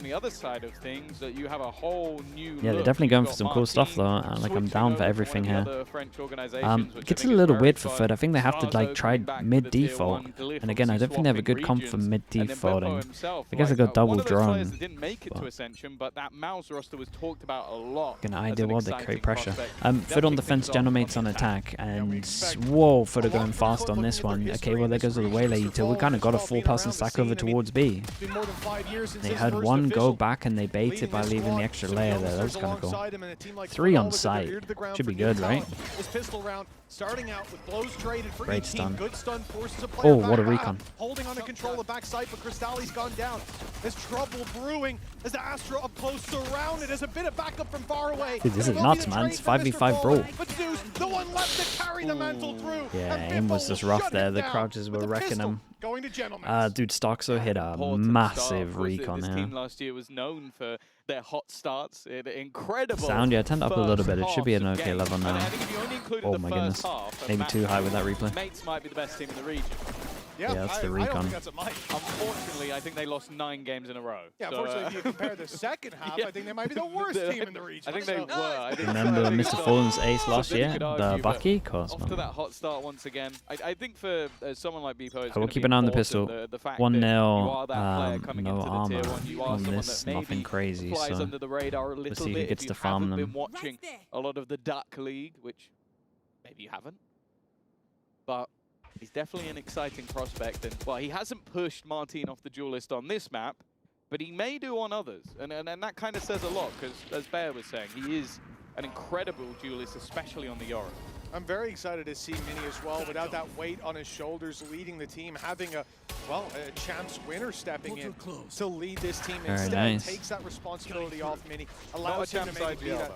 the other side of things, that you have a whole new they're definitely going for some cool stuff though. Like, I'm down for everything here. It gets a little weird for FUT. I think they have to like try mid default, and again, I don't think they have a good comp for mid defaulting. I guess I got double drone. An idea what they create pressure. FUT on defense, Genomate's on attack, and whoa, FUT are going fast on this one. Okay, well there goes the Waylay Eater. We kind of got a 4-person stack over towards B. They had one go back and they bait it by leaving the extra layer there. That was kind of cool. 3 on site. Should be good, right? Great stun. Oh, what a recon. Holding on to control the backside, but Cristalli's gone down. There's trouble brewing as the Astra up close, surrounded. There's a bit of backup from far away. Dude, this is nuts, man. It's 5v5 brawl. But Zeus, the one left to carry the mantle through. Yeah, aim was just rough there. The crouches were wrecking him. Dude, Stoxo hit a massive recon here. This team last year was known for their hot starts. Incredible. Sound, yeah, turned up a little bit. It should be an okay level now. Oh my goodness. Maybe too high with that replay. Mates might be the best team in the region. Yeah, that's the recon. Unfortunately, I think they lost 9 games in a row. Yeah, unfortunately, if you compare the second half, I think they might be the worst team in the region. I think they were. Remember Mr. Fallen's ace last year? The Bucky? Of course, man. After that hot start once again, I think for someone like Beepo, we'll keep an eye on the pistol. 1-0, no armor on this, nothing crazy. So let's see who gets to farm them. Been watching a lot of the Duck League, which maybe you haven't, but he's definitely an exciting prospect. And well, he hasn't pushed Martin off the duelist on this map, but he may do on others, and that kind of says a lot, because as Bear was saying, he is an incredible duelist, especially on the Yoru. I'm very excited to see Mini as well, without that weight on his shoulders, leading the team, having a champs winner stepping in to lead this team. Instead, takes that responsibility off Mini, allows him to maybe be that.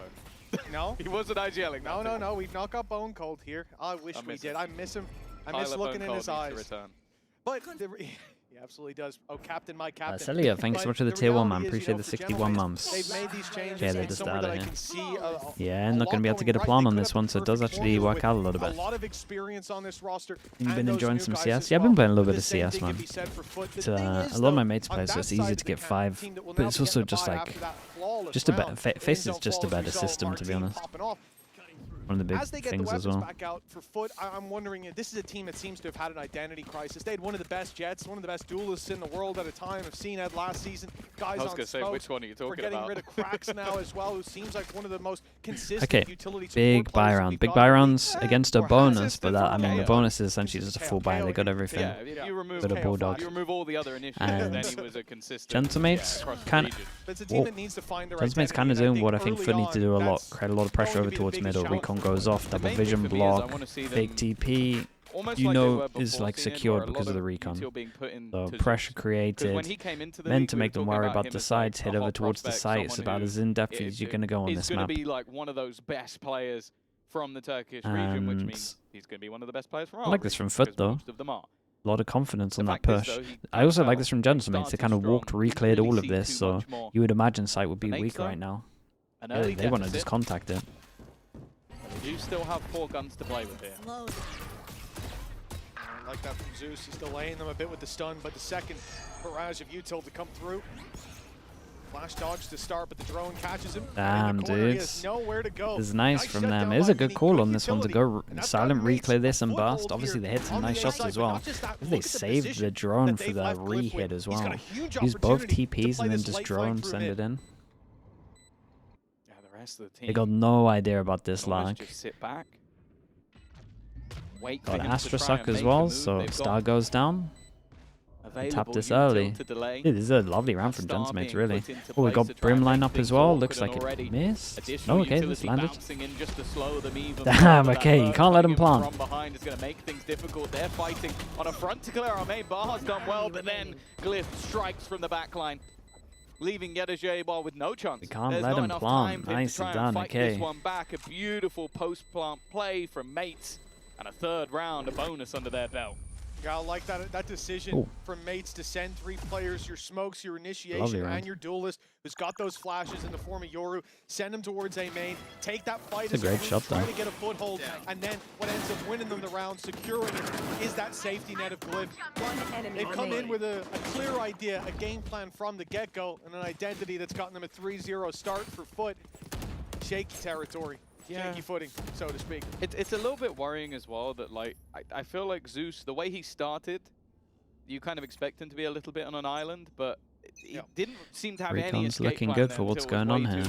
No? He wasn't IGLing. No, we've not got Bone Cold here. I wish we did. I miss him. I miss looking in his eyes. But he absolutely does. Oh, captain, my captain. Celia, thanks so much for the tier 1, man. Appreciate the 61 months. They've made these changes. Yeah, they're just out of here. Yeah, not going to be able to get a plan on this one, so it does actually work out a little bit. A lot of experience on this roster. You've been enjoying some CS? Yeah, I've been playing a little bit of CS, man. It's, a lot of my mates play, so it's easy to get 5. But it's also just like, Face is just a better system, to be honest. One of the big things as well. Back out for FUT, I'm wondering, this is a team that seems to have had an identity crisis. They had one of the best Jets, one of the best duelists in the world at a time. I've seen Ed last season. Guys on say, which one are you talking about? We're getting rid of Cracks now as well, who seems like one of the most consistent utility support big buy round. Big buy rounds against a bonus, but that, I mean, the bonus is essentially just a full buy. They got everything. Yeah, you remove got a Bulldog. You remove all the other initiatives, and then he was a consistent. Gentleman's kind of doing what I think FUT need to do a lot. Create a lot of pressure over towards middle. Recon goes off. Double vision block. Big TP. You know is like secured because of the recon. So pressure created, meant to make them worry about the sides, head over towards the site. It's about as in-depth as you're going to go on this map. He's going to be like one of those best players from the Turkish region, which means he's going to be one of the best players from our I like this from FUT though. A lot of confidence on that push. I also like this from Gentlemen. They kind of walked, re-cleared all of this, so you would imagine site would be weak right now. Yeah, they want to just contact it. They do still have 4 guns to play with here. I like that from Zeus. He's delaying them a bit with the stun, but the second barrage of util to come through. Flash dodge to start, but the drone catches him. Damn, dudes. Nowhere to go. This is nice from them. It was a good call on this one to go silent, re-clear this and burst. Obviously, they hit some nice shots as well. They saved the drone for the re-hit as well. Use both TPs and then just drone, send it in. They got no idea about this lag. Got Astra suck as well, so Star goes down. Tap this early. Dude, this is a lovely round from Gentlemen, really. Oh, we got Brimline up as well. Looks like it missed. No, okay, this landed. Damn, okay, you can't let him plant. They're fighting on a front to clear. Our main bar has done well, but then Glyph strikes from the backline, leaving Yedajay with no chance. We can't let him plant. Nicely done, okay. This one back, a beautiful post-plant play from Mates, and a 3rd round, a bonus under their belt. Yeah, I like that decision from Mates to send 3 players, your smokes, your initiation, and your duelist, who's got those flashes in the form of Yoru. Send them towards A main, take that fight as a great shot, try to get a foothold, and then what ends up winning them the round, securing it, is that safety net of Glyph. They've come in with a clear idea, a game plan from the get-go, and an identity that's gotten them a 3-0 start for FUT. Shaky territory. Shaky footing, so to speak. It's a little bit worrying as well that, like, I feel like Zeus, the way he started, you kind of expect him to be a little bit on an island, but he didn't seem to have any escape looking plan good for what's going on here.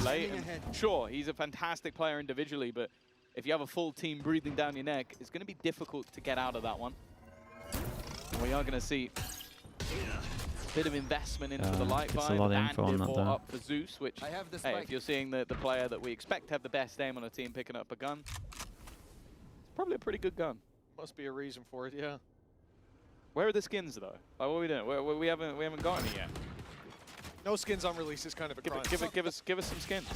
Sure, he's a fantastic player individually, but if you have a full team breathing down your neck, it's going to be difficult to get out of that one. We are going to see a bit of investment into the light bind, a lot of info on that though. Up for Zeus, which, hey, if you're seeing the player that we expect to have the best aim on a team picking up a gun, it's probably a pretty good gun. Must be a reason for it, yeah. Where are the skins though? Like, what are we doing? We haven't got any yet. No skins on release is kind of a crime. Give us some skins.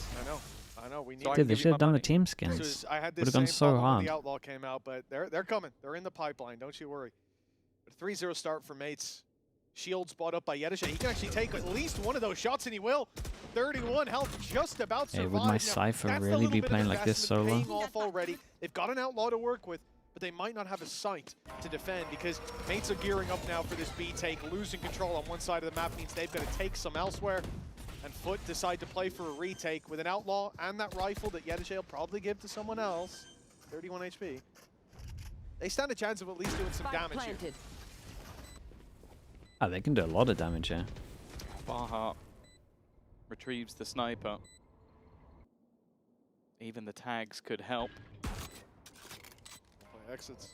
I know. We need. Dude, they should have done the team skins. I had this would have gone so hard. When the Outlaw came out, but they're coming. They're in the pipeline. Don't you worry. But 3-0 start for Mates. Shield spot up by Yedisha. He can actually take at least one of those shots, and he will. 31 health, just about survived. Hey, would my Cypher really be playing like this solo? Off already. They've got an Outlaw to work with, but they might not have a site to defend because Mates are gearing up now for this B take. Losing control on one side of the map means they've got to take some elsewhere. And FUT decide to play for a retake with an Outlaw and that rifle that Yedisha will probably give to someone else. 31 HP. They stand a chance of at least doing some damage here. Oh, they can do a lot of damage here. Baha retrieves the sniper. Even the tags could help. Exits.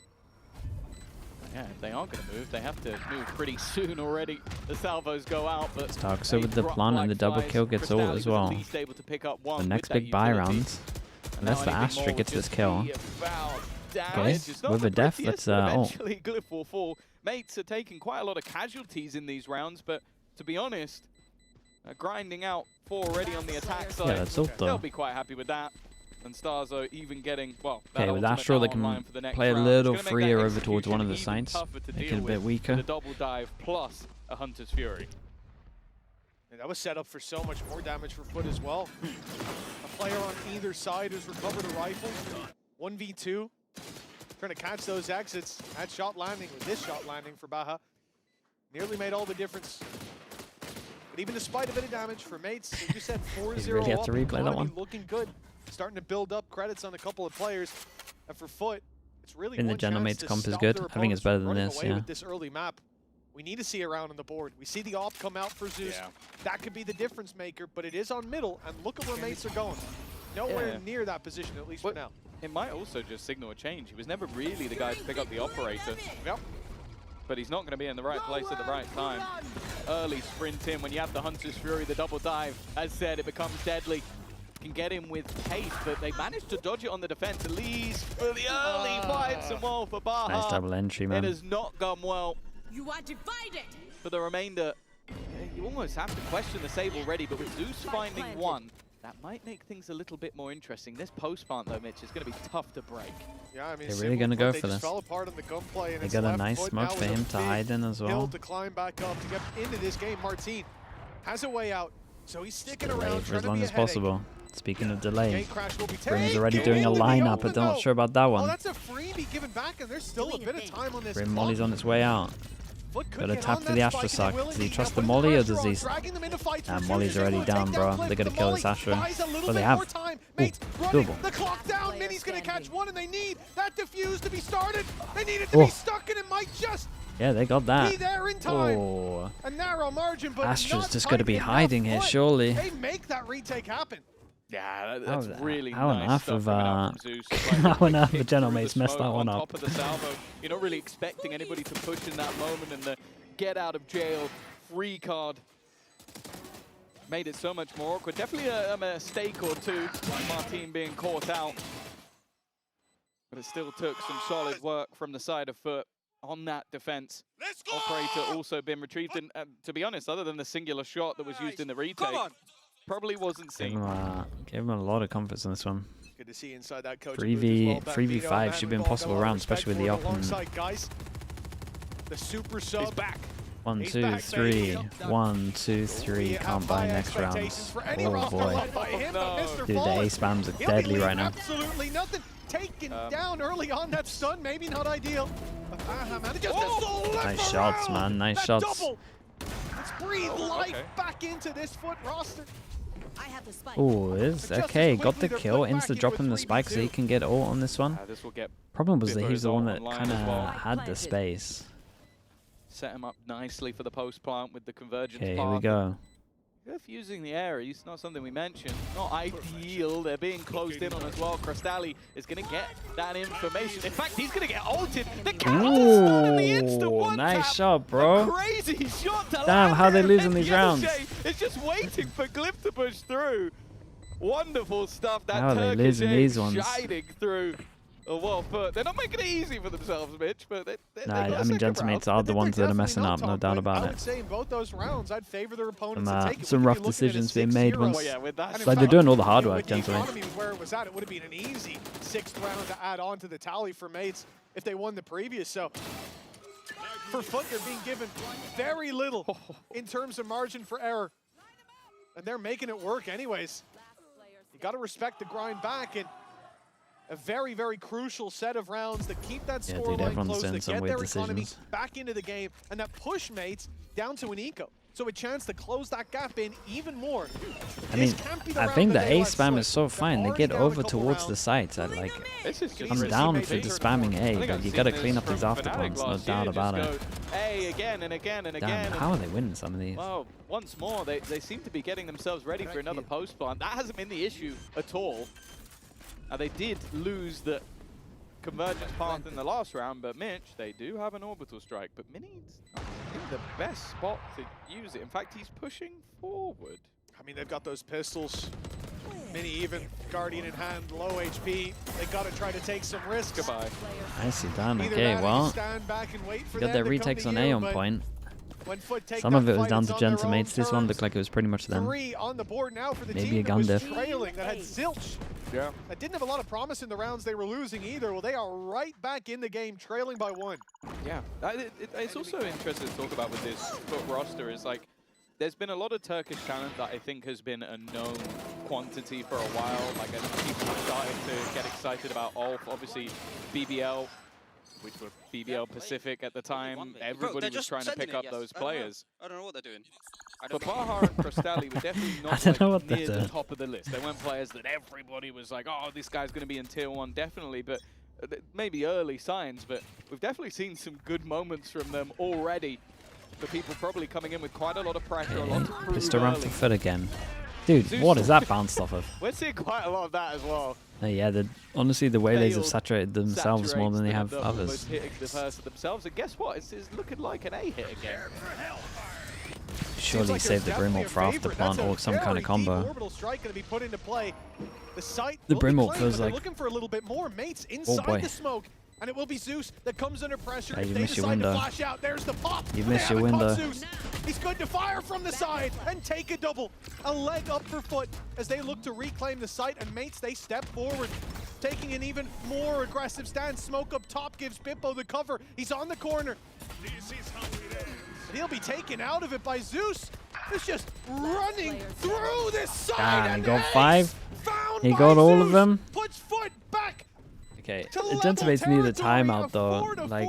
Yeah, if they are going to move, they have to move pretty soon already. The salvos go out, but Starks over the plant and the double kill gets ult as well. The next big buy round, unless the Astra gets this kill. Okay, with a death, let's eventually Glyph will fall. Mates are taking quite a lot of casualties in these rounds, but to be honest, grinding out 4 already on the attack side. Yeah, that's ult though. They'll be quite happy with that. And Starzo even getting, well, okay, with Astral they can play a little freer over towards one of the sites, make it a bit weaker. The double dive plus a Hunter's Fury. And that was set up for so much more damage for FUT as well. A player on either side has recovered a rifle. 1v2. Trying to catch those exits. That shot landing, or this shot landing for Baha, nearly made all the difference. But even despite a bit of damage for Mates, as you said, 4-0 really have to replay that one. Looking good. Starting to build up credits on a couple of players. And for FUT, it's really the General Mates comp is good. I think it's better than this, yeah. With this early map, we need to see a round on the board. We see the AWP come out for Zeus. Yeah. That could be the difference maker, but it is on middle, and look at where Mates are going. Nowhere near that position, at least for now. It might also just signal a change. He was never really the guy to pick up the operator. Yep. But he's not going to be in the right place at the right time. Early sprint in when you have the Hunter's Fury, the double dive. As said, it becomes deadly. Can get him with pace, but they managed to dodge it on the defense. At least for the early fights and well for Baha. Nice double entry, man. It has not gone well. You are divided. For the remainder, you almost have to question the save already, but with Zeus finding one, that might make things a little bit more interesting. This post plant though, Mitch, is going to be tough to break. Yeah, I mean, they're really going to go for this. Fell apart on the gunplay, and they got a nice smoke for him to hide in as well. To climb back up to get into this game. Martin has a way out, so he's sticking around for as long as possible. Speaking of delay, Brim's already doing a lineup, but I'm not sure about that one. Oh, that's a freebie given back, and there's still a bit of time on this. Brim Molly's on its way out. Gotta tap for the Astra suck. Does he trust the Molly or does he? Molly's already down, bro. They gotta kill this Astra. Oh, they have. Ooh, doable. The clock down. Mini's gonna catch one, and they need that defuse to be started. They need it to be stuck, and it might just. Yeah, they got that. Be there in time. Oh. A narrow margin, but Astra's just gotta be hiding here, surely. They make that retake happen. Yeah, that's really nice. How on earth the General Mates messed that one up? Top of the salvo. You're not really expecting anybody to push in that moment, and the get out of jail free card made it so much more awkward. Definitely a mistake or two, Martin being caught out. But it still took some solid work from the side of FUT on that defense. Operator also been retrieved, and to be honest, other than the singular shot that was used in the retake, probably wasn't seen. Gave him a lot of confidence on this one. Good to see inside that coach. 3v5 should be impossible round, especially with the open. The super sub is back. 1, 2, 3. 1, 2, 3. Can't buy next round. Oh boy. Dude, the A spams are deadly right now. Absolutely nothing. Taken down early on that stun. Maybe not ideal. Nice shots, man. Nice shots. Let's breathe life back into this FUT roster. Oh, is okay. Got the kill. Insta dropping the spike so he can get ult on this one. Problem was that he's the one that kind of had the space. Set him up nicely for the post plant with the convergence. Okay, here we go. If using the area, it's not something we mentioned. Not ideal. They're being closed in on as well. Crystalli is going to get that information. In fact, he's going to get ulted. The counter in the instant one nice shot, bro. Crazy shot to damn, how are they losing these rounds? It's just waiting for Glyph to push through. Wonderful stuff. That how are they losing these ones? Shining through. Oh, well, but they're not making it easy for themselves, Mitch. But nah, I mean, Gentamates are the ones that are messing up, no doubt about it. I would say in both those rounds, I'd favor their opponents to take it. Some rough decisions being made once. Like they're doing all the hard work, Gentamates. Where it was at, it would have been an easy 6th round to add on to the tally for Mates if they won the previous. So for FUT, they're being given very little in terms of margin for error, and they're making it work anyways. You got to respect the grind back and. A very, very crucial set of rounds that keep that scoreline close, to get their economy back into the game, and that push Mates down to an eco. So a chance to close that gap in even more. I mean, I think the A spam is so fine. They get over towards the sites. I'm down for the spamming A, but you got to clean up these afterplants, no doubt about it. A again and again and again. Damn, how are they winning some of these? Well, once more, they seem to be getting themselves ready for another post plant. That hasn't been the issue at all. They did lose the convergence path in the last round, but Mitch, they do have an orbital strike. But Mini's not in the best spot to use it. In fact, he's pushing forward. I mean, they've got those pistols. Mini even, Guardian in hand, low HP. They got to try to take some risks. Goodbye. Nicely done. Okay, well, got their retakes on A on point. Some of it was down to Gentamates. This one looked like it was pretty much them. Maybe a gun diff. Yeah. That didn't have a lot of promise in the rounds they were losing either. Well, they are right back in the game, trailing by 1. Yeah, it's also interesting to talk about with this FUT roster is like, there's been a lot of Turkish talent that I think has been a known quantity for a while. Like, I think people have started to get excited about Ulf. Obviously, BBL, which were BBL Pacific at the time. Everybody was trying to pick up those players. I don't know what they're doing. But Baha and Crystalli were definitely not near the top of the list. They weren't players that everybody was like, oh, this guy's going to be in tier 1, definitely. But maybe early signs. But we've definitely seen some good moments from them already. The people probably coming in with quite a lot of pressure. A lot to prove Pistol ramp for FUT again. Dude, what is that bounced off of? We're seeing quite a lot of that as well. Yeah, honestly, the waylays have saturated themselves more than they have others. Hitting the person themselves, and guess what? It's looking like an A hit again. Surely save the Brim ult for afterplant or some kind of combo. The Brim ult feels like... looking for a little bit more mates inside the smoke. And it will be Zeus that comes under pressure. You missed your window. There's the pop. You missed your window. He's good to fire from the side and take a double. A leg up for FUT as they look to reclaim the site. And mates, they step forward, taking an even more aggressive stance. Smoke up top gives Bippo the cover. He's on the corner. He'll be taken out of it by Zeus. He's just running through this side. He got 5. He got all of them. Puts FUT back. Okay, it Gentamates needed a timeout though. Like,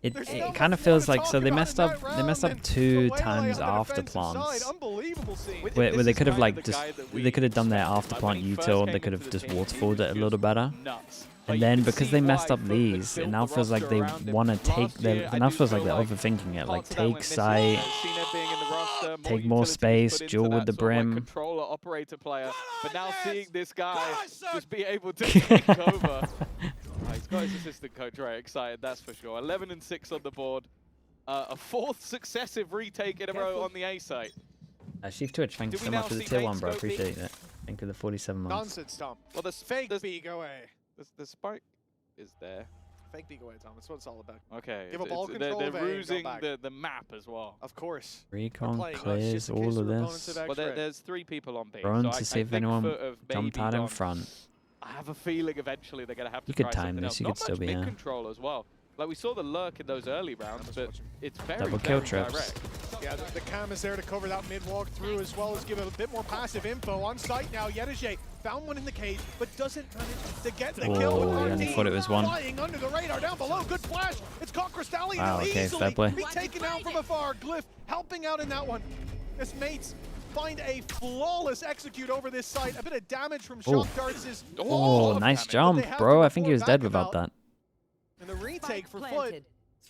it kind of feels like, so they messed up 2 times after plants, where they could have like they could have done their after plant util. They could have just waterfalled it a little better. And then because they messed up these, it now feels like they want to take. It now feels like they're overthinking it. Like take site, take more space, duel with the Brim. Controller operator player, but now seeing this guy just be able to take over. He's got his assistant coach right excited, that's for sure. 11 and 6 on the board. A 4th successive retake in a row on the A site. Chief Twitch, thank you so much for the tier 1, bro. Appreciate it. Thank you for the 47 months. Nonsense, Tom. Well, the fake beak away. The spike is there. Fake beak away, Tom. That's what it's all about. Okay. Give up all control. They're rusing the map as well. Of course. Recon clears all of this. Well, there's 3 people on B. Run to see if anyone jumped out in front. I have a feeling eventually they're going to have to try something else. You could time this. You could still be control as well. Like, we saw the lurk in those early rounds, but it's very, double kill very trips. direct. Yeah, the cam is there to cover that mid walk through, as well as give it a bit more passive info. On site now, Yedije found one in the cage, but doesn't manage to get the kill. Oh, yeah, I thought it was one. Flying under the radar down below. Good flash. It's caught Cristallion. Wow, okay, fair play. Be taken out from afar. Glyph helping out in that one. His mates find a flawless execute over this site. A bit of damage from shock darts is nice jump, bro. I think he was dead without that. And the retake for FUT.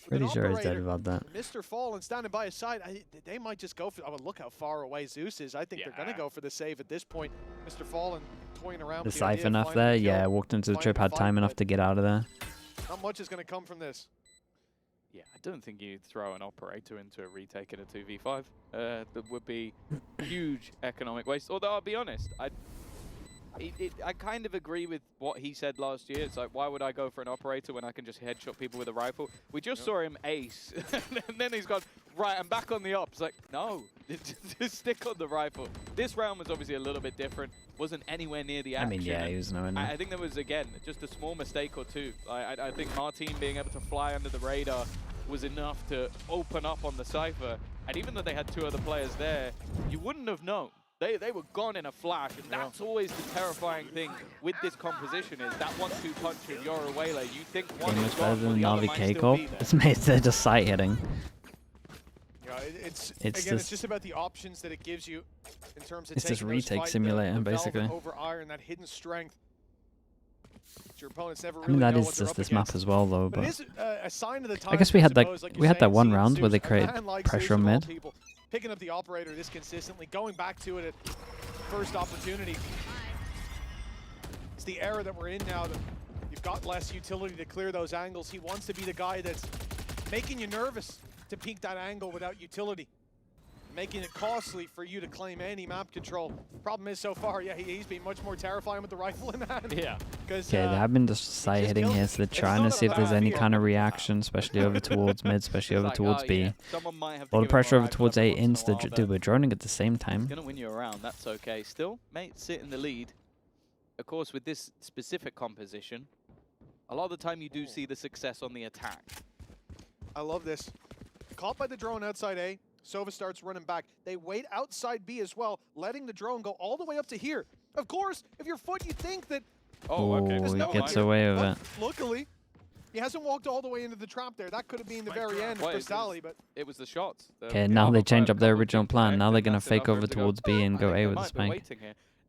Pretty sure he's dead about that. Mr. Fallen standing by his side. They might just go for. Oh, look how far away Zeus is. I think they're going to go for the save at this point. Mr. Fallen toying around. The safe enough there. Yeah, walked into the trip, had time enough to get out of there. Not much is going to come from this. Yeah, I don't think you'd throw an operator into a retake in a 2v5. That would be huge economic waste. Although I'll be honest, I kind of agree with what he said last year. It's like, why would I go for an operator when I can just headshot people with a rifle? We just saw him ace, and then he's gone, right, I'm back on the op. It's like, no, just stick on the rifle. This round was obviously a little bit different. Wasn't anywhere near the action. I mean, yeah, he was nowhere near. I think there was, again, just a small mistake or two. I think Martin being able to fly under the radar was enough to open up on the Cypher. And even though they had two other players there, you wouldn't have known. They were gone in a flash, and that's always the terrifying thing with this composition is that 1-2 punch of Yoruwele. You think one is better gone, than the other Navi might still Kickoff. be there. It's made they're just sight hitting. Yeah, it's just about the options that it gives you in terms of it's this taking retake simulator, basically. Over iron, that hidden strength. Your opponents never I mean, really that is just this map as well, though. But it is a sign of the time. I guess we had like that one round where they created pressure on mid. Picking up the operator this consistently, going back to it at first opportunity. It's the era that we're in now that you've got less utility to clear those angles. He wants to be the guy that's making you nervous to peek that angle without utility, making it costly for you to claim any map control. Problem is, so far, yeah, he's been much more terrifying with the rifle in hand. Yeah. Okay, they have been just sight hitting here, so they're trying to see if there's any kind of reaction, especially over towards mid, especially over towards B. All the pressure over towards A insta. Dude, we're droning at the same time. He's going to win you around, that's okay. Still, mate, sit in the lead. Of course, with this specific composition, a lot of the time you do see the success on the attack. I love this. Caught by the drone outside A. Sova starts running back. They wait outside B as well, letting the drone go all the way up to here. Of course, if you're FUT, you think that... Oh, okay. He gets away with it. Luckily, he hasn't walked all the way into the trap there. That could have been the very end of Cristali, but... It was the shots. Okay, now they change up their original plan. Now they're going to fake over towards B and go A with the spank.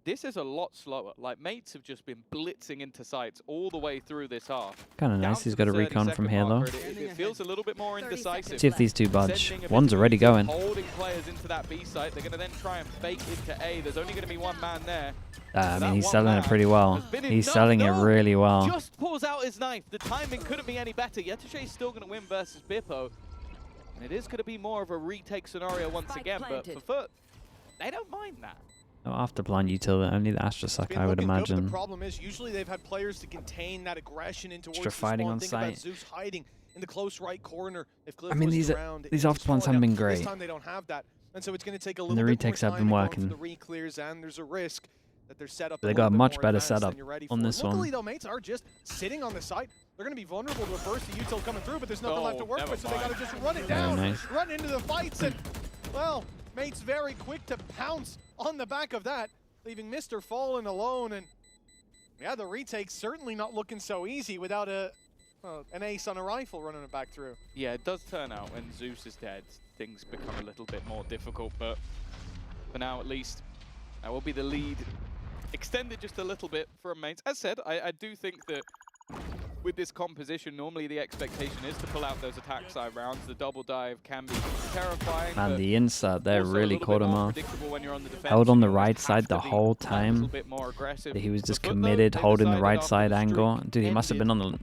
This is a lot slower. Like, mates have just been blitzing into sites all the way through this half. Kind of nice. He's got a recon from here, though. It feels a little bit more indecisive. See if these two budge. One's already going. Holding players into that B site. They're going to then try and fake into A. There's only going to be one man there. I mean, he's selling it pretty well. He's selling it really well. Just pulls out his knife. The timing couldn't be any better. Yetushe's still going to win versus Bippo. And it is going to be more of a retake scenario once again. But for FUT, they don't mind that. No afterplan utility, only the Astra suck, I would imagine. The problem is, usually they've had players to contain that aggression into Extra fighting on site. Zeus hiding in the close right corner. If I mean, these afterplans haven't been great. This time they don't have that, and so it's going to take a little the bit retakes more have time been working. the re-clears, and there's a risk that they're set up. They got a much better setup on this one. Luckily, though, mates are just sitting on the site. They're going to be vulnerable to a burst of util coming through, but there's nothing left to work with, so they got to just run it down, run into the fights, and well, mates very quick to pounce on the back of that, leaving Mr. Fallen alone. And yeah, the retake's certainly not looking so easy without an ace on a rifle running it back through. Yeah, it does turn out when Zeus is dead, things become a little bit more difficult, but for now at least, that will be the lead extended just a little bit from mates. As said, I do think that with this composition, normally the expectation is to pull out those attack side rounds. The double dive can be terrifying. And the insert there really caught him off. Held on the right side the whole time. He was just committed, holding the right side angle. Dude, he must have been on the.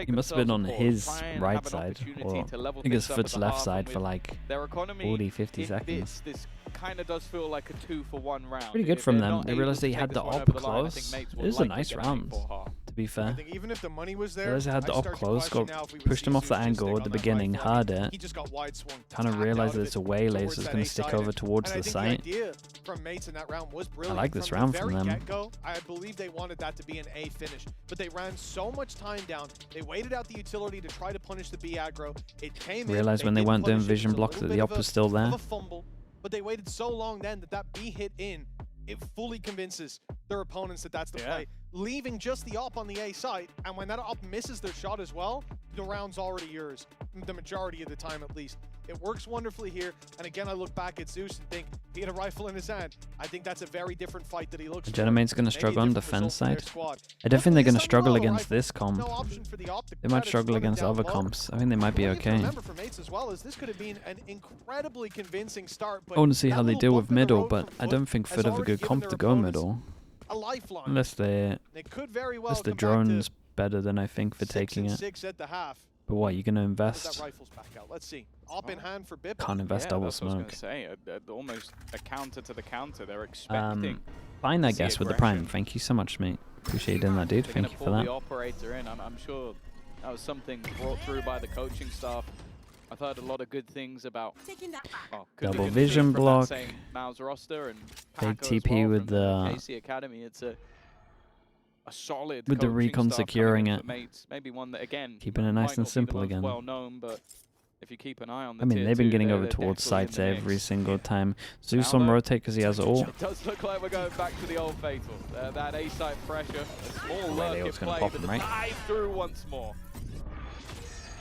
He must have been on his right side, or I think his FUT's left side for like 40, 50 seconds. This kind of does feel like a 2-for-1 round. Pretty good from them. They realized they had the op close. It was a nice round, to be fair. I think even if the money was there, they had the op close, pushed him off the angle at the beginning, had it. Kind of realized realize that it's a waylay, so it's going to stick over towards the site. I like this round from them. I believe they wanted that to be an A finish, but they ran so much time down. They waited out the utility to try to punish the B aggro. It came in. Realized when they weren't doing vision block that the op was still there. But they waited so long then that B hit in. It fully convinces their opponents that that's the play, leaving just the op on the A site. And when that op misses their shot as well, the round's already yours, the majority of the time at least. It works wonderfully here. And again, I look back at Zeus and think he had a rifle in his hand. I think that's a very different fight that he looks for. Genomate's going to struggle on defense side. I don't think they're going to struggle against this comp. They might struggle against other comps. I think they might be okay. I want to see how they deal with middle, but I don't think FUT have a good comp to go middle. Unless the drone's better than I think for taking it. But what, you're going to invest? Can't invest double smoke. Almost a counter to the counter. They're expecting. Fine, I guess, with the prime. Thank you so much, mate. Appreciate you doing that, dude. Thank you for that. The operator in. I'm sure that was something brought through by the coaching staff. I've heard a lot of good things about double vision block. Mouse roster and big TP with the AC Academy. It's a solid with the recon securing it. Maybe one that again keeping it nice and simple again. Well known, but if you keep an eye on the I mean, they've been getting over towards sites every single time. Zeus on rotate because he has ult. It does look like we're going back to the old fatal. That A site pressure, a small lurk in play, but the dive through once more.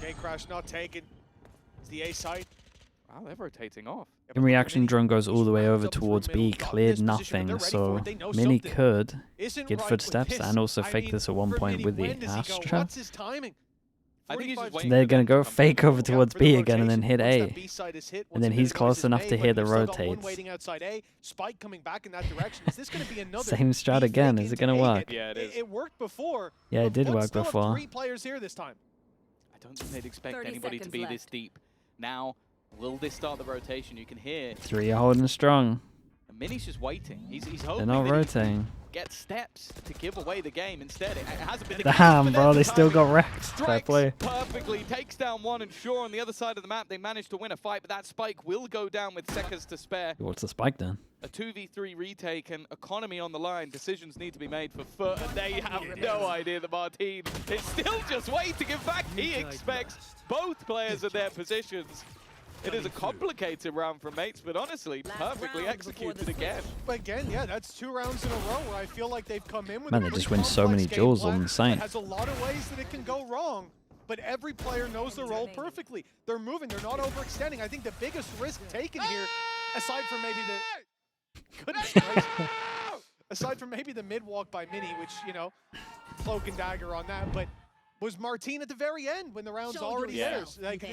Gate crash not taken. It's the A site. Wow, they're rotating off. In reaction, drone goes all the way over towards B, cleared nothing, so Mini could get footsteps and also fake this at one point with the Astra. I think they're going to go fake over towards B again and then hit A. And then he's close enough to hear the rotates. Same strat again. Is it going to work? Yeah, it is. It worked before. Yeah, it did work before. 3 players here this time. I don't think they'd expect anybody to be this deep. Now, will this start the rotation? You can hear 3 are holding strong. And Mini's just waiting. He's hoping they're not rotating. Get steps to give away the game. Instead, it hasn't been the damn, bro, they still got wrecked. Fair play. Perfectly, takes down one, and sure, on the other side of the map, they managed to win a fight, but that spike will go down with seconds to spare. What's the spike then? A 2v3 retake and economy on the line. Decisions need to be made for FUT, and they have no idea that Martin is still just waiting. In fact, he expects both players in their positions. It is a complicated round for Mates, but honestly, perfectly executed again. Again, yeah, that's 2 rounds in a row where I feel like they've come in with man, they just win so many duels on the site. It has a lot of ways that it can go wrong, but every player knows their role perfectly. They're moving, they're not overextending. I think the biggest risk taken here, aside from maybe the... Goodness gracious. Aside from maybe the mid-walk by Mini, which, you know, cloak and dagger on that, but was Martin at the very end when the round's already theirs. Like,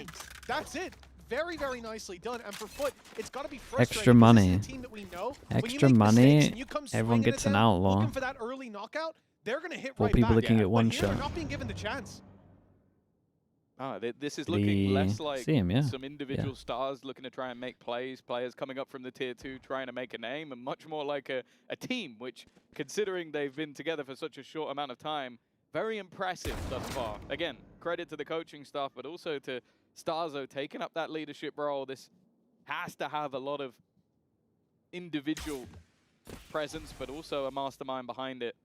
that's it. Very, very nicely done. And for FUT, it's got to be frustrating. Extra money. Extra money. Everyone gets an outlaw. Looking for that early knockout, they're going to hit 4 people that can get one shot. They're not being given the chance. This is looking less like some individual Yeah. stars looking to try and make plays, players coming up from the tier 2 trying to make a name, and much more like a team, which, considering they've been together for such a short amount of time, very impressive thus far. Again, credit to the coaching staff, but also to Starzo taking up that leadership role. This has to have a lot of individual presence, but also a mastermind behind it.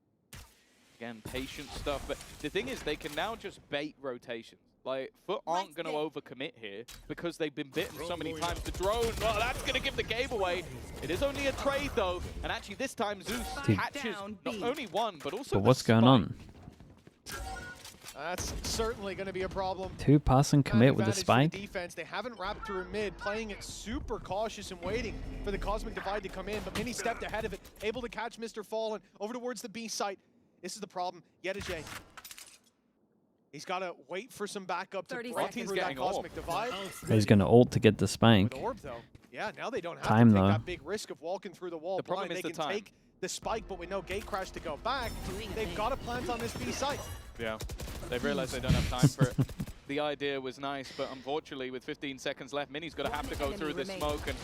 Again, patient stuff. But the thing is, they can now just bait rotations. Like, FUT aren't going to overcommit here because they've been bitten so many times. The drone, well, that's going to give the game away. It is only a trade, though. And actually, this time, Zeus catches not only one, but also But what's going on? That's certainly going to be a problem. 2 pass and commit with the spike. Defense. They haven't wrapped through mid, playing it super cautious and waiting for the Cosmic Divide to come in, but Mini stepped ahead of it, able to catch Mr. Fallen over towards the B site. This is the problem. Yetijay. He's got to wait for some backup to break through that Cosmic Divide. He's going to ult to get the spike. Orb, though. Yeah, now they don't have Time, to take though. that big risk of walking through the wall. The problem is they the can time. take the spike, but with no gate crash to go back, they've got to plant on this B site. Yeah, they've realized they don't have time for it. The idea was nice, but unfortunately, with 15 seconds left, Mini's going to have to go through this smoke, and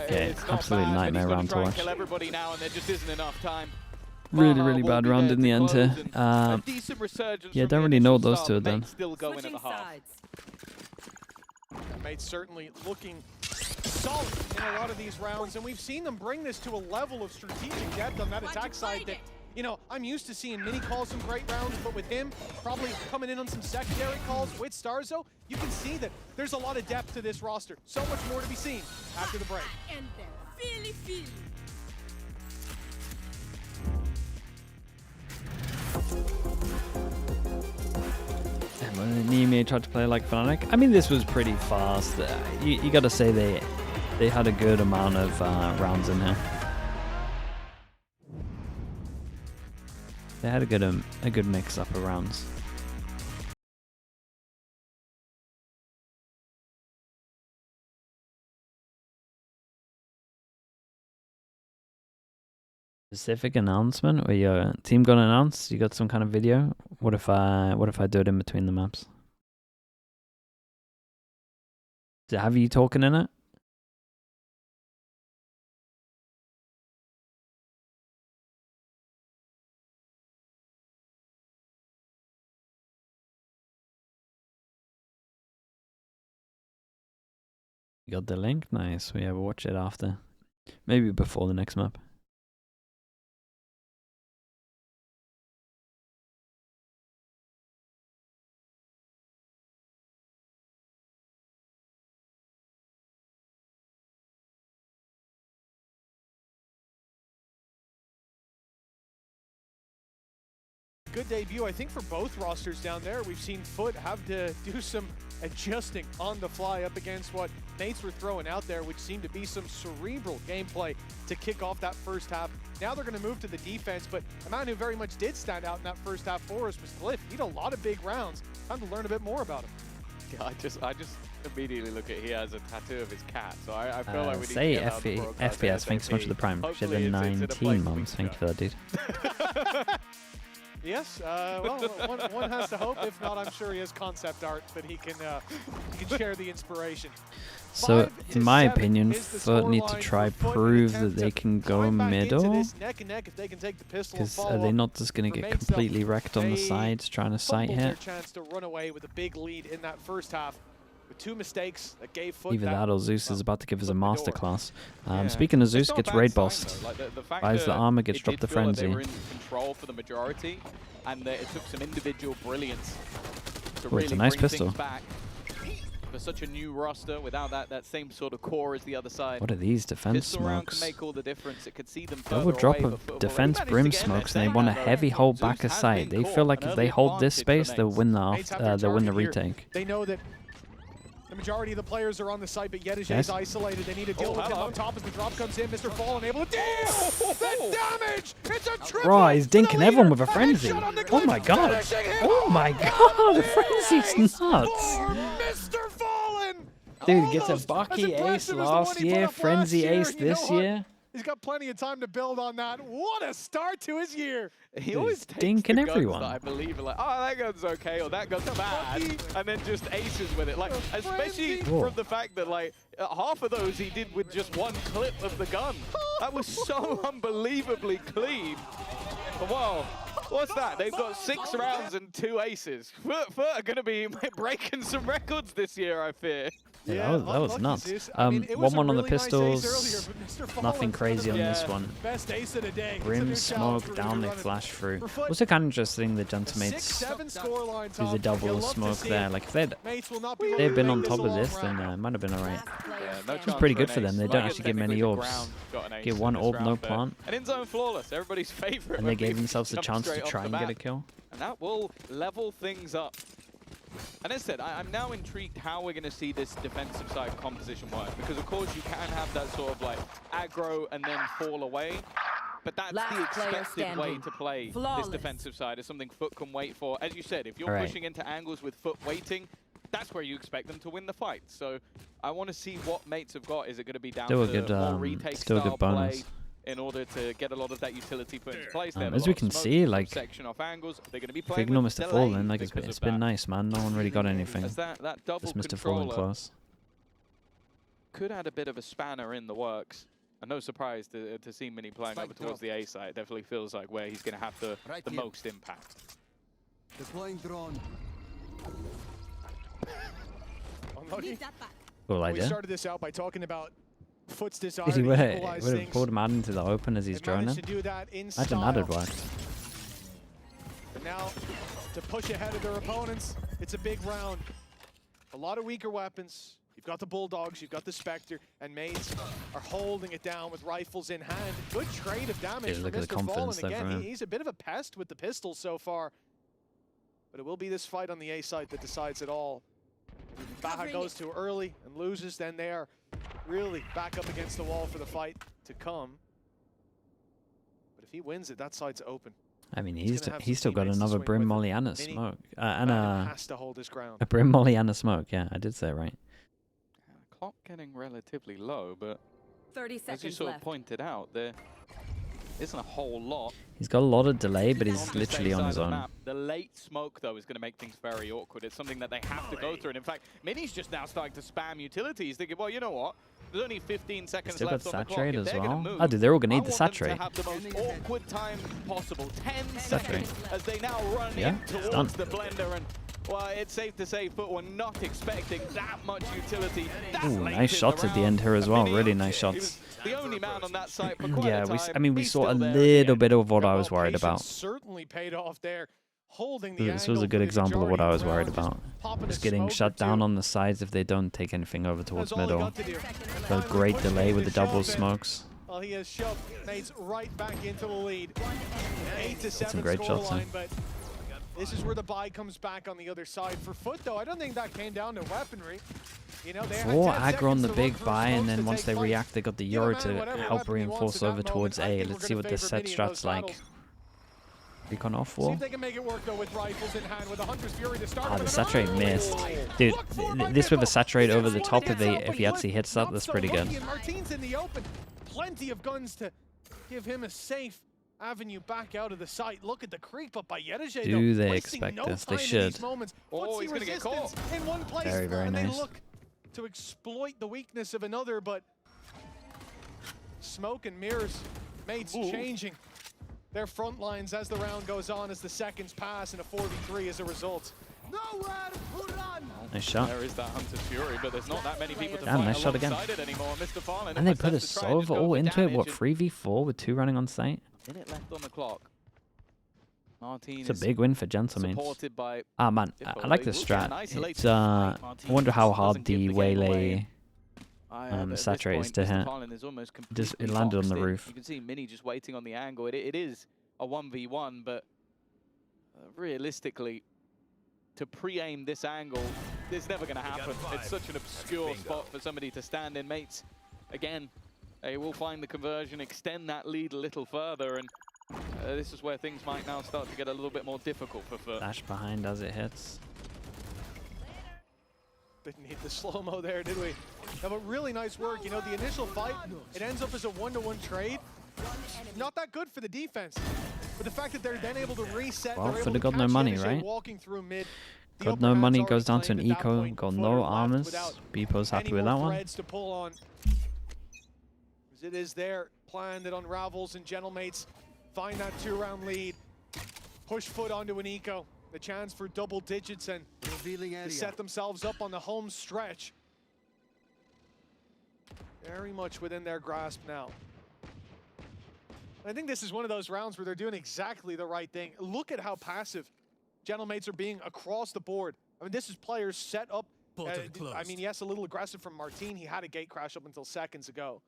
it's not absolute bad. nightmare round to watch. Kill everybody now, and there just isn't enough time. Really bad round in the end here. Yeah, don't really know what those two are done. Still going at the half. Mates certainly looking solid in a lot of these rounds, and we've seen them bring this to a level of strategic depth on that attack side that, you know, I'm used to seeing Mini call some great rounds, but with him probably coming in on some secondary calls with Starzo, you can see that there's a lot of depth to this roster. So much more to be seen after the break. And then Philly. And when EMEA tried to play like Fnatic, I mean, this was pretty fast. You got to say they had a good amount of rounds in here. They had a good mix up of rounds. Specific announcement where your team got announced? You got some kind of video? What if I do it in between the maps? Does it have you talking in it? You got the link? Nice. We will watch it after. Maybe before the next map. Good debut, I think, for both rosters down there. We've seen FUT have to do some adjusting on the fly up against what mates were throwing out there, which seemed to be some cerebral gameplay to kick off that first half. Now they're going to move to the defense, but a man who very much did stand out in that first half for us was Glyph. He had a lot of big rounds. Time to learn a bit more about him. Yeah, I just immediately look at he has a tattoo of his cat, so I feel like we need say to get FPS, thanks so much for the prime. She had 19 months, thank you for that, dude. Yes, well, one has to hope. If not, I'm sure he has concept art that he can share the inspiration. So, in my opinion, FUT need to try prove that they can go middle. Because are they not just going to get completely wrecked on the sides trying to site hit? Chance to run away with a big lead in that first half. With 2 mistakes that gave FUT either that or Zeus is about to give us a masterclass. Speaking of Zeus, gets raid bossed. Buys the armor, gets dropped the frenzy. They were in control for the majority, and it took some individual brilliance to really it's a nice bring pistol. things back. For such a new roster, without that same sort of core as the other side. What are these defense smokes? Can make all the difference. It could see them Double drop of defense brim smokes, and they want a heavy hold back of sight. They feel like if they hold this space, they'll win the retake. They know that the majority of the players are on the site, but Yedij is isolated. They need to deal with him up top as the drop comes in. Mr. Fallen able to deal the damage! It's a triple! Bro, he's dinking everyone with a frenzy. Oh my god! Oh my god! The frenzy's nuts! Mr. Fallen! Dude gets a Bucky ace last year, frenzy ace this year. He's got plenty of time to build on that. What a start to his year! He always takes dinking the guns everyone. that I believe are like, oh, that gun's okay, or that gun's bad, and then just aces with it. Like, especially from the fact that like half of those he did with just one clip of the gun. That was so unbelievably clean. Whoa, what's that? They've got 6 rounds and 2 aces. FUT are going to be breaking some records this year, I fear. Yeah, that was nuts. 1-1 on the pistols. Nothing crazy on this one. Brim smoke down, they flash through. Also kind of interesting the Gentlemates do the double smoke there. Like if they'd been on top of this, then it might have been alright. It's pretty good for them. They don't actually get many orbs. Get 1 orb, no plant. And in zone flawless, everybody's favorite. And they gave themselves a chance to try and get a kill. And that will level things up. And as I said, I'm now intrigued how we're going to see this defensive side composition work. Because, of course, you can have that sort of like aggro and then fall away. But that's the expected way to play this defensive side. It's something FUT can wait for. As you said, if you're pushing into angles with FUT waiting, that's where you expect them to win the fight. So I want to see what mates have got. Is it going to be down to more retake style play? In order to get a lot of that utility put into place. As we can see, like, section off angles, they're going to be if ignore Mr. Fallen, like it's been nice, man. No one really got anything. That double Just Mr. Fallen close. Could add a bit of a spanner in the works. And no surprise to see Mini playing over towards the A side. It definitely feels like where he's going to have the most impact. Deploying drone. Cool idea. We started this out by talking about FUT's desire If he to would equalize have things. pulled him out into the open as he's They've droning, managed to do that in imagine that'd style. work. But now, to push ahead of their opponents, it's a big round. A lot of weaker weapons. You've got the Bulldogs, you've got the Spectre, and mates are holding it down with rifles in hand. Good trade of damage Yeah, look from at the Mr. confidence Fallen there again. from him. He's a bit of a pest with the pistols so far. But it will be this fight on the A side that decides it all. Baja goes too early and loses, then they are really back up against the wall for the fight to come. But if he wins it, that side's open. I mean, he's still got another Brim Molly and a Mini smoke. And has to hold his ground. a Brim Molly and a smoke. Yeah, I did say it right. Clock getting relatively low, but 30 seconds as you sort of left. pointed out, there isn't a whole lot. He's got a lot of delay, but On he's the literally safe on side his of the own. map. The late smoke, though, is going to make things very awkward. It's something that they have to go through. And in fact, Mini's just now starting to spam utilities, thinking, well, you know what? There's only 15 seconds Still got left on the clock. saturate If as they're gonna well. move, Oh, dude, they're all gonna I need the want them to saturate. have the most awkward time possible. 10 Saturate. seconds as they now run Yeah, in it's towards done. the blender. And well, it's safe to say FUT were not expecting that much utility. That Ooh, late nice in shots the at the end round. here as well. Mini, Really nice he shots. was the only man on that side for quite Yeah, a time. I mean, we He's saw a still there at the little end. bit of what I Well, was worried patience about. certainly paid off there. Holding the This was angle a good for the example of what I majority was of the worried round, about. popping a Just getting smoke or shut down two. on the sides if they don't take anything over That's towards all he middle. got to do. And Got finally great pushing delay him with to the double shove it. smokes. Well, he has shoved mates right back into the lead. 8 to 7 some great shots, scoreline, but this is where the buy comes back on the other side. For FUT, though, I don't think that came down to weaponry. You know, they had 4 10 aggro on seconds the to big run through buy, and smokes then to once take they flight. react, they got the Give a Euro man to whatever help weapon he wants reinforce in over that towards moment. I A. think Let's we're see gonna what the favor set Mini in those strat's like. battles. Recon off See wall. if they can make it work, though, with rifles in hand with a Hunter's Fury to start. Ah, with the saturate another- missed. Oh! Dude, Look for my this with a Bimbo. saturate He over gets the one top against if he open actually flip. hits that, Not that's so pretty good. lucky, and Martin's in the open. Plenty of guns to give him a safe avenue back out of the site. Look at the creep up by Yedeje. Do they wasting expect no this? They time in should. these moments. Oh, Footsie he's gonna get caught. resistance in one place, Very, very and nice. they look to exploit the weakness of another, but smoke and mirrors, mates changing their front lines as the round goes on, as the seconds pass, and a 4v3 as a result. Nowhere to run. Nice shot. There is that Hunter's Fury, but there's not that many people to Damn, fight nice shot again. alongside it anymore. Mr. Fallen And they almost put a has to try and just Sova go all for into it. damage What, and 3v4 with 2 running on site? minute left on the clock. Martin It's a is big win for Gentlemates. supported by Ah, man, I like the strat. It's, I wonder how hard the Waylay saturate is to hit. Just it landed on the roof. You can see Mini just waiting on the angle. It is a 1v1, but realistically, to pre-aim this angle, it's never going to happen. It's such an obscure spot for somebody to stand in. Mates, again, they will find the conversion, extend that lead a little further, and this is where things might now start to get a little bit more difficult for FUT. Dash behind as it hits. Didn't need the slow-mo there, did we? No, but really nice work. You know, the initial fight, it ends up as a 1-to-1 trade. Not that good for the defense. But the fact that they're then able to reset, Well, they're able FUT to got no catch money, Yedeje right? walking through mid. The Got upper no hand's money, already goes down to an claimed at that eco. point. Got FUT no are left armors. without Beepo's happy any with more that one. threads to pull on. As it is their plan that unravels, and Gentlemates find that 2-round lead. Push FUT onto an eco. The chance for double digits and to set themselves up on the home stretch. Very much within their grasp now. I think this is one of those rounds where they're doing exactly the right thing. Look at how passive Gentlemates are being across the board. I mean, this is players set up. I mean, yes, a little aggressive from Martin. He had a gate crash up until seconds ago.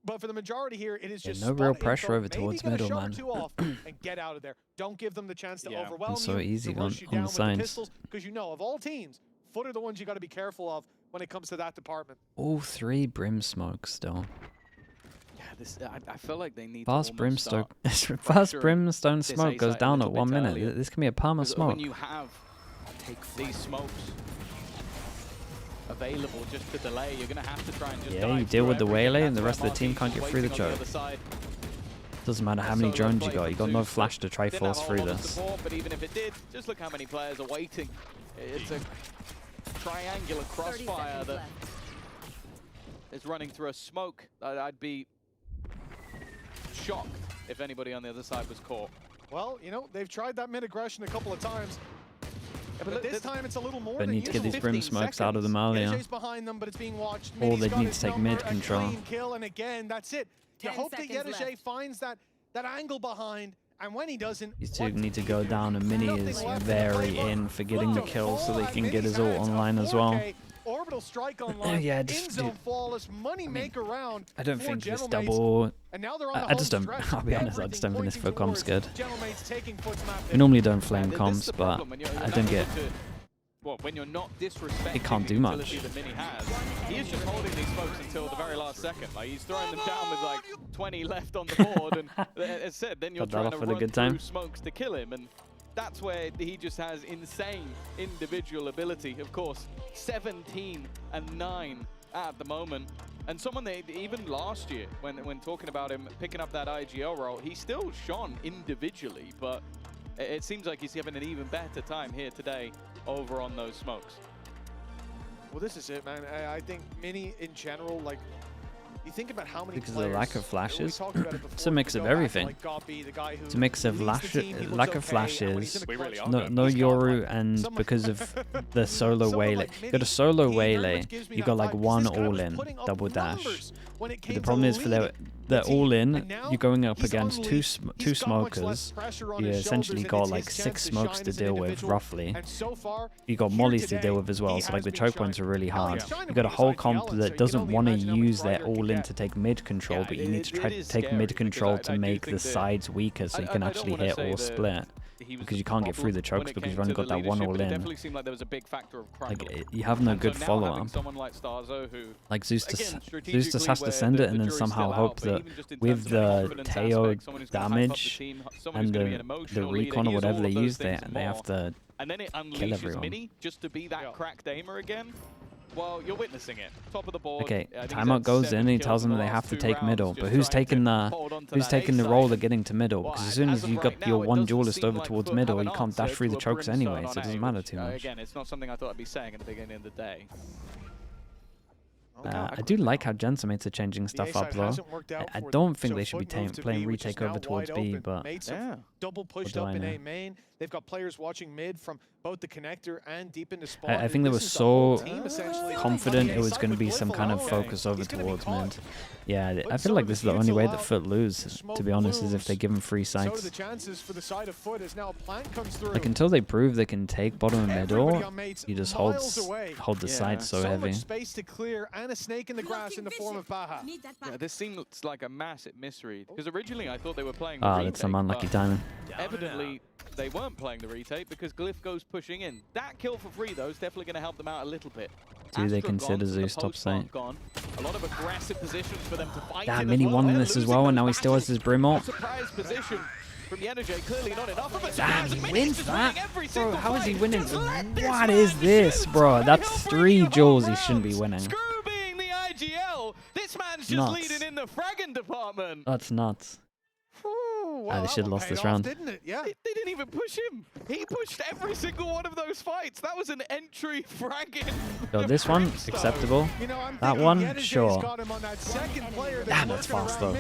But for the majority here, it is just no real spot pressure info, over towards maybe get a middle, shot or man. two off and get out of there. Don't give them the chance to overwhelm It's so you, easy to rush on you the down with the sides. pistols, because you know, of all teams, FUT are the ones you got to be careful of when it comes to that department. All 3 brim smokes still. Yeah, this I feel like they need Fast to brimstone. start Fast pressuring brimstone this smoke A goes site a down little at 1 bit minute. earlier. This can be a palm of 'Cause smoke. when you have these smokes available just to delay, you're going to have to try and just Yeah, dive you deal through with the everything. Waylay and the That's rest of the team where can't get Martin's through the waiting on choke. other side. Doesn't matter how many drones you got no flash to try force through this. Support, but even if it did, just look how many players are waiting. It's a triangular crossfire that is running through a smoke. I'd be shocked if anybody on the other side was caught. Well, you know, they've tried that mid-aggression a couple of times. But this time it's a little more. They need to get these brim smokes out of them earlier. Or they need to take mid control. Kill, and again, that's it. You hope that Yetajay finds that angle behind, and when he doesn't, these two need to go down, and Mini is very in for getting the kill so they can get his ult online as well. Orbital strike online. Yeah, I don't think this double. I just don't. I'll be honest. I just don't think this FUT comp's good. We normally don't flame comps, but I don't get. When you're not disrespecting it can't do much. That Mini has, he is just holding these folks until the very last second. Like he's throwing them down with like 20 left on the board, and as said, then you're trying to run through smokes to kill him, and that's where he just has insane individual ability. Of course, 17 and 9 at the moment, and someone that even last year, when talking about him picking up that IGL role, he still shone individually, but it seems like he's having an even better time here today over on those smokes. Well, this is it, man. I think Mini in general, like, you think about how many because of the lack of flashes. It's a mix of everything. It's a mix of lack of flashes, no Yoru, and because of the solo waylay. You got a solo waylay, you got like one all-in double dash. But the problem is for the all-in, you're going up against two smokers. You essentially got like 6 smokes to deal with, roughly. You got mollies to deal with as well, so like the choke points are really hard. You got a whole comp that doesn't want to use their all-in to take mid control, but you need to try to take mid control to make the sides weaker so you can actually hit or split. Because you can't get through the chokes because you've only got that one all-in. Like, you have no good follow-up. Like, Zeus just has to send it and then somehow hope that with the Teo damage and the recon or whatever they use, they have to kill everyone. Just to be that cracked aimer again. Well, you're witnessing it. Top of the board. Okay, timeout goes in and he tells them they have to take middle. But who's taking the role of getting to middle? Because as soon as you got your one duelist over towards middle, you can't dash through the chokes anyway, so it doesn't matter too much. Again, it's not something I thought I'd be saying at the beginning of the day. I do like how Gensamates are changing stuff up though. I don't think they should be playing retake over towards B, but double pushed up in A main. They've got players watching mid from both the connector and deep into spawn. I think they were so confident it was going to be some kind of focus over towards mid. Yeah, I feel like this is the only way that FUT lose, to be honest, is if they give them free sites. Like, until they prove they can take bottom and middle, you just hold the sides so heavy. Yeah, this seems like a massive misread, because originally I thought they were playing the retake. retake, That's some unlucky timing. Evidently, they weren't playing the retake because Glyph goes pushing in. That kill for free, though, is definitely going to help them out a little bit. Do they consider Zeus top site? A lot of aggressive positions for them to fight. Damn, Mini won this as well, and now he still has his brim ult. Surprise position from Yetajay, clearly not enough of it. Damn, he wins that? Bro, how is he winning? What is this, bro? That's 3 jewels he shouldn't be winning. Screw being the IGL. This man's just leading in the fragging department. That's nuts. They should have lost this round. Didn't it? Yeah. They didn't even push him. He pushed every single one of those fights. That was an entry fragging. So this one, acceptable. That one, sure. Damn, that's fast though.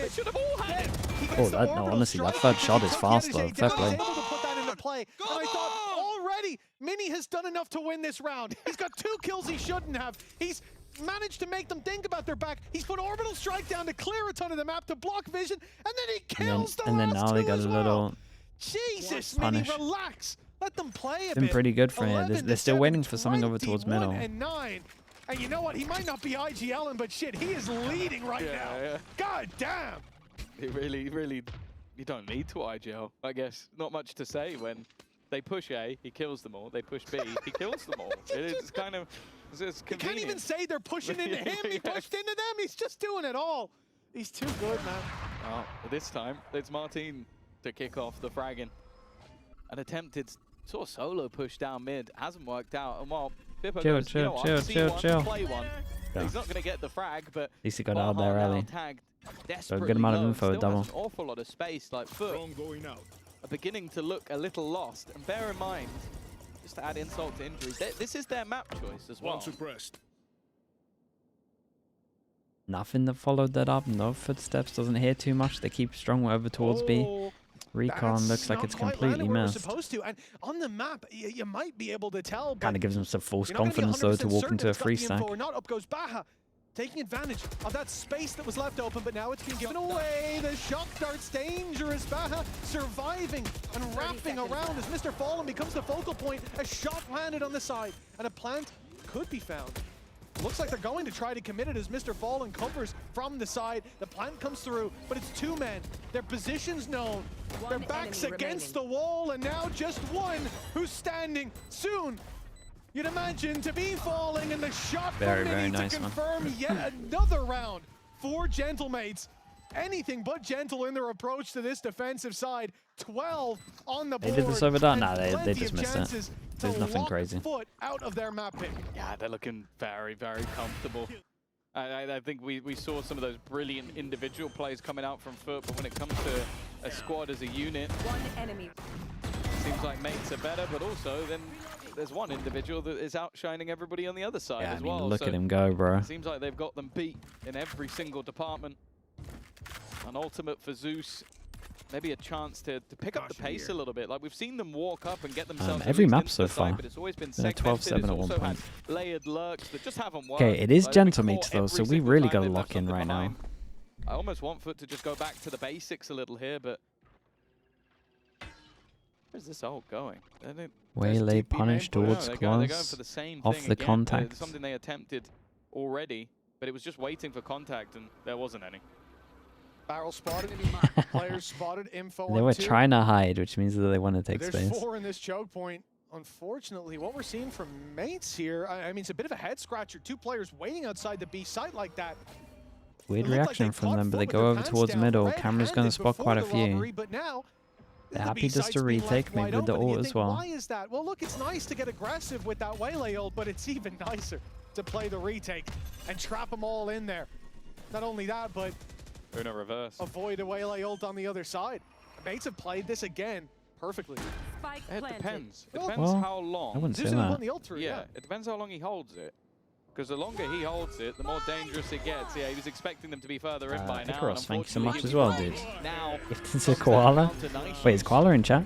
Oh, that, no, honestly, that third shot is fast though. Fair play. And I thought already Mini has done enough to win this round. He's got 2 kills he shouldn't have. He's managed to make them think about their back. He's put orbital strike down to clear a ton of the map to block vision, and then he kills the last 2 and then now they got a little Jesus, punish. Mini, relax. Let them play a bit. Been pretty good for him. They're still waiting for something over towards middle. And you know what? He might not be IGLing, but shit, he is leading right now. Yeah. God damn. It really, you don't need to IGL. I guess not much to say when they push A, he kills them all. They push B, he kills them all. It's kind of. It's you can't even say they're pushing into him. He pushed into them. He's just doing it all. He's too good, man. Oh, this time it's Martin to kick off the fragging. An attempted sort of solo push down mid hasn't worked out. And while Bippo goes, chill. Play one. Yeah. He's not going to get the frag, but at least he got out there early. So a good amount of info at double. An awful lot of space. Like FUT are beginning to look a little lost. And bear in mind, just to add insult to injury, this is their map choice as well. Nothing that followed that up. No footsteps. Doesn't hear too much. They keep strong over towards B. Recon looks like it's completely missed. Supposed to. And on the map, you might be able to tell. Kind of gives him some false confidence though to walk into a free stack. Not up goes Baha, taking advantage of that space that was left open, but now it's been given away. The shock dart's dangerous. Baha surviving and wrapping around as Mr. Fallen becomes the focal point. A shot landed on the side, and a plant could be found. Looks like they're going to try to commit it as Mr. Fallen covers from the side. The plant comes through, but it's two men. Their position's known. Their backs against the wall, and now just one who's standing soon. You'd imagine to be falling, and the shot from Mini to confirm yet another round for Gentlemates. Anything but gentle in their approach to this defensive side. 12 on the board. They did this over done? Nah, they just missed it. There's nothing crazy. Foot out of their map pick. Yeah, they're looking very, very comfortable. I think we saw some of those brilliant individual plays coming out from FUT, but when it comes to a squad as a unit, seems like mates are better, but also then there's one individual that is outshining everybody on the other side as well. Look at him go, bro. Seems like they've got them beat in every single department. An ultimate for Zeus. Maybe a chance to pick up the pace a little bit. Like we've seen them walk up and get themselves every map so far. But it's always been 12-7 at one point. Layered lurks that just haven't worked. Okay, it is Gentlemates though, so we really got to lock in right now. I almost want FUT to just go back to the basics a little here, but where's this ult going? Waylay punish towards claws. Off the contact. Something they attempted already, but it was just waiting for contact, and there wasn't any. Barrel spotted. Players spotted. Info. They were trying to hide, which means that they want to take space. There's 4 in this choke point. Unfortunately, what we're seeing from mates here, I mean, it's a bit of a head scratcher. 2 players waiting outside the B site like that. Weird reaction from them, but they go over towards middle. Camera's going to spot quite a few. They're happy just to retake, maybe with the ult as well. Why is that? Well, look, it's nice to get aggressive with that Waylay ult, but it's even nicer to play the retake and trap them all in there. Not only that, but Uno reverse. Avoid a Waylay ult on the other side. Mates have played this again perfectly. It depends. It depends how long. I wouldn't say that. Yeah, it depends how long he holds it. Because the longer he holds it, the more dangerous it gets. Yeah, he was expecting them to be further in by now. Thank you so much as well, dude. Now, it's a Koala. Wait, is Koala in chat?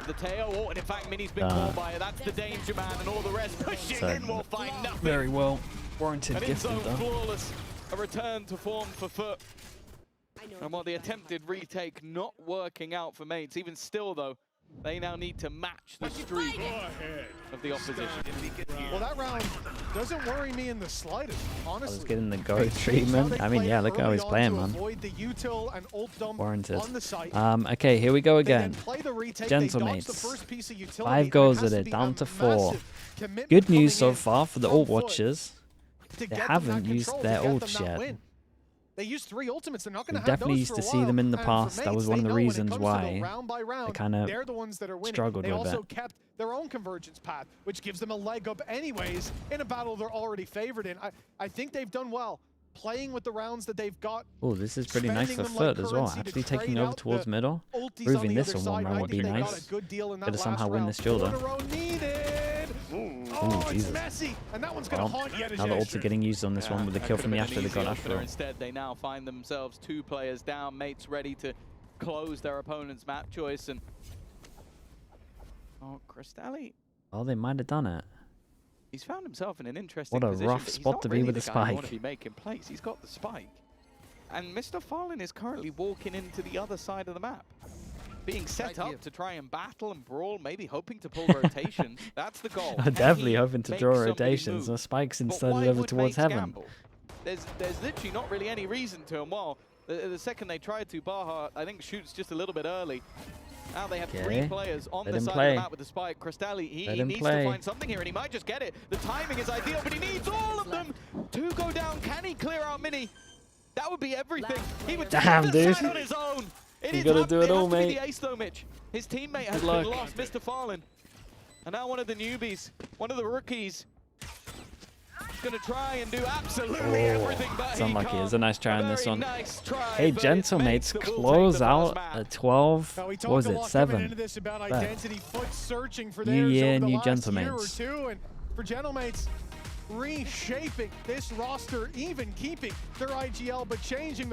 The tail, and in fact, Mini's been called by it. That's the danger man, and all the rest pushing in will find nothing. Very well warranted gift, though. Flawless. A return to form for FUT. And while the attempted retake not working out for mates, even still though, they now need to match the streak of the opposition. Well, that round doesn't worry me in the slightest, honestly. I was getting the go treatment. I mean, yeah, look how he's playing, man. Warranted. Okay, here we go again. Gentlemates. 5 goals at it, down to 4. Good news so far for the ult watchers. They haven't used their ults yet. They used 3 ultimates. They're not going to have definitely used to see them in the past. That was one of the reasons why they kind of struggled with it. They also kept their own convergence path, which gives them a leg up anyways in a battle they're already favored in. I think they've done well playing with the rounds that they've got. Oh, this is pretty nice for FUT as well. Actually taking over towards middle. Proving this on 1 round would be nice. Gotta somehow win this duel though. Oh, Jesus. Messy, and that one's gonna haunt you. Now the ults are getting used on this one with the kill from the Astra they got after. Instead, they now find themselves 2 players down, mates ready to close their opponent's map choice. And oh, Cristalli. Oh, they might have done it. He's found himself in an interesting position. What a rough spot to be with the spike. Want to be making plays. He's got the spike, and Mr. Fallen is currently walking into the other side of the map. Being set up to try and battle and brawl, maybe hoping to pull rotations. That's the goal. Definitely hoping to draw rotations. The spikes instead over towards heaven. Gamble? There's literally not really any reason to. And while the second they tried to, Baha, I think, shoots just a little bit early. Now they have 3 players on the side of the map with the spike. Cristalli, he needs to find something here, and he might just get it. The timing is ideal, but he needs all of them to go down. Can he clear out Mini? That would be everything. He would take the side on his own. You gotta do it all, mate. The ace though, Mitch. His teammate has been lost, Mr. Fallen. And now one of the newbies, one of the rookies, is gonna try and do absolutely everything, but it's unlucky. It's a nice try on this one. Hey, Gentlemates close out at 12. What was it? 7. New year, new Gentlemates. For Gentlemates, reshaping this roster, even keeping their IGL, but changing the